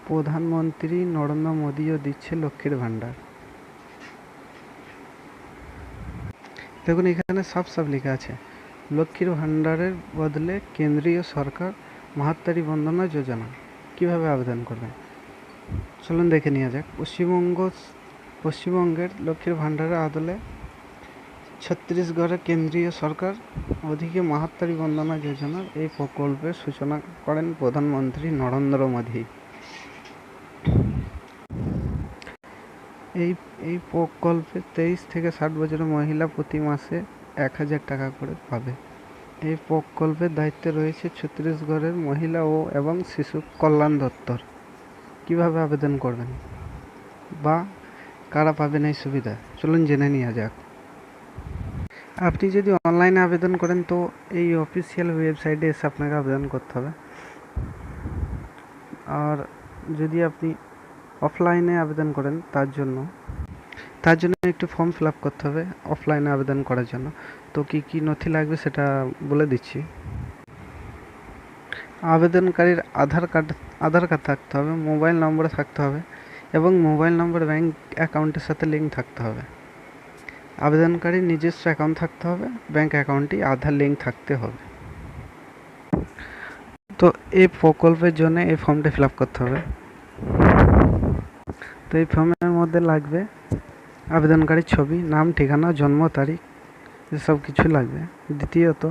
প্রধানমন্ত্রী নরেন্দ্র মোদীও দিচ্ছে লক্ষ্মীর ভাণ্ডার। দেখুন এখানে সাফ সাফ লেখা আছে, লক্ষ্মীর ভাণ্ডারের বদলে কেন্দ্রীয় সরকার মাহাত্মারী বন্দনা যোজনা। কিভাবে আবেদন করবেন চলুন দেখে নেওয়া যাক। পশ্চিমবঙ্গের লক্ষ্মীর ভাণ্ডারের আদলে ছত্তিশগড়ের কেন্দ্রীয় সরকার ওদিকে মাহাত্মারী বন্দনা যোজনার এই প্রকল্পের সূচনা করেন প্রধানমন্ত্রী নরেন্দ্র মোদী। এই প্রকল্পে 23 থেকে 60 বছরের মহিলা প্রতি মাসে 1000 টাকা করে পাবে। এই প্রকল্পের দায়িত্বে রয়েছে ছত্তিশগড়ের মহিলা এবং শিশু কল্যাণ দপ্তর। কিভাবে আবেদন করবেন বা কারা পাবেন এই সুবিধা চলুন জেনে নেওয়া যাক। আপনি যদি অনলাইনে আবেদন করেন তো এই অফিসিয়াল ওয়েবসাইটে এসে আপনাকে আবেদন করতে হবে। আর যদি আপনি অফলাইনে আবেদন করেন তার জন্য একটু ফর্ম ফিল আপ করতে হবে অফলাইনে আবেদন করার জন্য। তো কি কি নথি লাগবে সেটা বলে দিচ্ছি। আবেদনকারীর আধার কার্ড থাকতে হবে, মোবাইল নম্বর থাকতে হবে এবং মোবাইল নম্বর ব্যাংক অ্যাকাউন্টের সাথে লিঙ্ক থাকতে হবে। আবেদনকারীর নিজস্ব অ্যাকাউন্ট থাকতে হবে, ব্যাংক অ্যাকাউন্টটি আধার লিঙ্ক থাকতে হবে। তো এই প্রকল্পের জন্য এই ফর্মটা ফিল আপ করতে হবে। তো এই ফর্মের মধ্যে লাগবে আবেদনকারীর ছবি, নাম, ঠিকানা, জন্ম তারিখ, এসব কিছু লাগবে। দ্বিতীয়ত